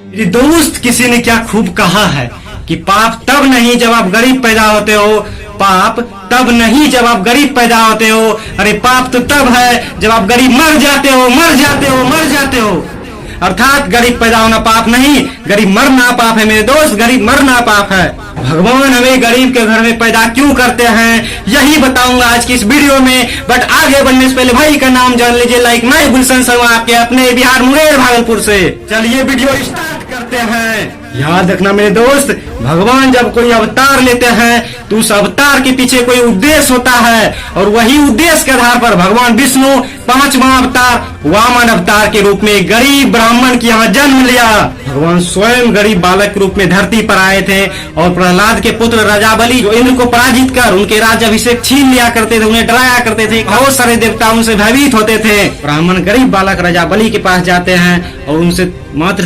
मेरी दोस्त, किसी ने क्या खूब कहा है कि पाप तब नहीं जब आप गरीब पैदा होते हो, पाप तब नहीं जब आप गरीब पैदा होते हो, अरे पाप तो तब है जब आप गरीब मर जाते हो, मर जाते हो, मर जाते हो। अर्थात गरीब पैदा होना पाप नहीं, गरीब मरना पाप है मेरे दोस्त, गरीब मरना पाप है। भगवान हमें गरीब के घर में पैदा क्यों करते हैं, यही बताऊंगा आज की इस वीडियो में। बट आगे बढ़ने से पहले भाई का नाम जान लीजिए। लाइक मैं गुलशन शर्मा, आपके अपने बिहार मुंगेर भागलपुर से। चलिए वीडियो स्टार्ट करते हैं। याद रखना मेरे दोस्त, भगवान जब कोई अवतार लेते हैं तो उस अवतार के पीछे कोई उद्देश्य होता है, और वही उद्देश्य के आधार पर भगवान विष्णु 5वां अवतार वामन अवतार के रूप में गरीब ब्राह्मण के यहाँ जन्म लिया। भगवान स्वयं गरीब बालक के रूप में धरती पर आए थे, और प्रहलाद के पुत्र राजा बलि जो इंद्र को पराजित कर उनके राज्याभिषेक छीन लिया करते थे, उन्हें डराया करते थे, बहुत सारे देवता उनसे भयभीत होते थे। ब्राह्मण गरीब बालक राजा बलि के पास जाते हैं और उनसे मात्र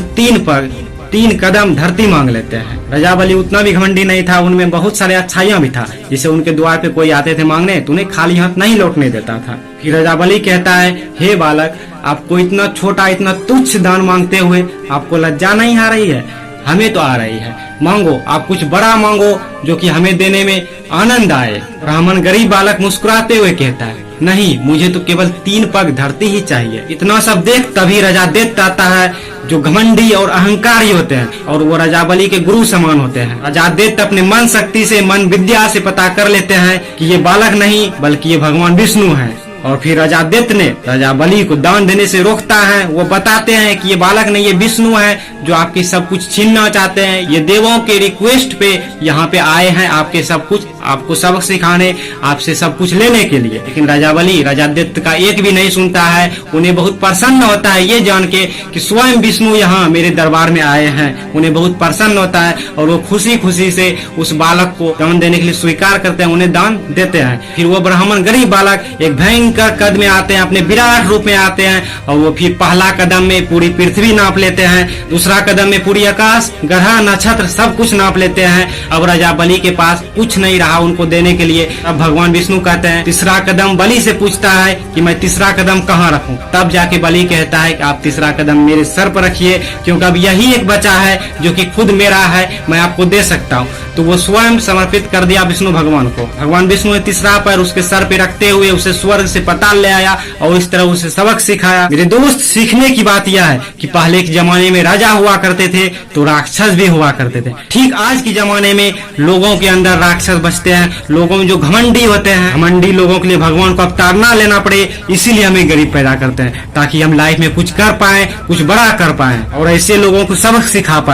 3 कदम धरती मांग लेते हैं। राजा बलि उतना भी घमंडी नहीं था, उनमें बहुत सारे अच्छाइयां भी था। जिसे उनके द्वार पे कोई आते थे मांगने तो उन्हें खाली हाथ नहीं लौटने देता था। फिर राजा बलि कहता है, हे बालक, आपको इतना छोटा इतना तुच्छ दान मांगते हुए आपको लज्जा नहीं आ रही है? हमें तो आ रही है। मांगो, आप कुछ बड़ा मांगो जो कि हमें देने में आनंद आए। ब्राह्मण गरीब बालक मुस्कुराते हुए कहता है, नहीं, मुझे तो केवल 3 पग धरती ही चाहिए। इतना सब देख तभी राजा दैत्य आता है, जो घमंडी और अहंकारी होते हैं, और वो राजा बलि के गुरु समान होते हैं। राजा दैत्य अपने मन शक्ति से, मन विद्या से पता कर लेते हैं कि ये बालक नहीं बल्कि ये भगवान विष्णु है। और फिर राजा दैत्य ने राजा बलि को दान देने से रोकता है। वो बताते हैं कि ये बालक नहीं, ये विष्णु है जो आपकी सब कुछ छीनना चाहते हैं। ये देवों के रिक्वेस्ट पे यहाँ पे आए हैं, आपके सब कुछ, आपको सबक सिखाने, आपसे सब कुछ लेने के लिए। लेकिन राजा बलि राजा दैत्य का एक भी नहीं सुनता है। उन्हें बहुत प्रसन्न होता है ये जान के कि स्वयं विष्णु यहाँ मेरे दरबार में आए हैं। उन्हें बहुत प्रसन्न होता है और वो खुशी खुशी से उस बालक को दान देने के लिए स्वीकार करते हैं, उन्हें दान देते हैं। फिर वो ब्राह्मण गरीब बालक एक भयंकर कद में आते हैं, अपने विराट रूप में आते हैं, और वो फिर पहला कदम में पूरी पृथ्वी नाप लेते हैं, दूसरा कदम में पूरी आकाश, ग्रह, नक्षत्र सब कुछ नाप लेते हैं। अब राजा बलि के पास कुछ नहीं रहा उनको देने के लिए। अब भगवान विष्णु कहते हैं, तीसरा कदम बलि से पूछता है कि मैं तीसरा कदम कहाँ रखूं। तब जाके बलि कहता है कि आप तीसरा कदम मेरे सर पर रखिए, क्योंकि अब यही एक बचा है जो कि खुद मेरा है, मैं आपको दे सकता हूँ। तो वो स्वयं समर्पित कर दिया विष्णु भगवान को। भगवान विष्णु ने तीसरा पैर उसके सर पे रखते हुए उसे स्वर्ग से पताल ले आया और इस तरह उसे सबक सिखाया। मेरे दोस्त, सीखने की बात यह है कि पहले के जमाने में राजा हुआ करते थे तो राक्षस भी हुआ करते थे। ठीक आज के जमाने में लोगों के अंदर राक्षस बचते हैं। लोगों में जो घमंडी होते हैं, घमंडी लोगों के लिए भगवान को अवतार ना लेना पड़े, इसीलिए हमें गरीब पैदा करते हैं, ताकि हम लाइफ में कुछ कर पाए, कुछ बड़ा कर पाए और ऐसे लोगों को सबक सिखा पाए।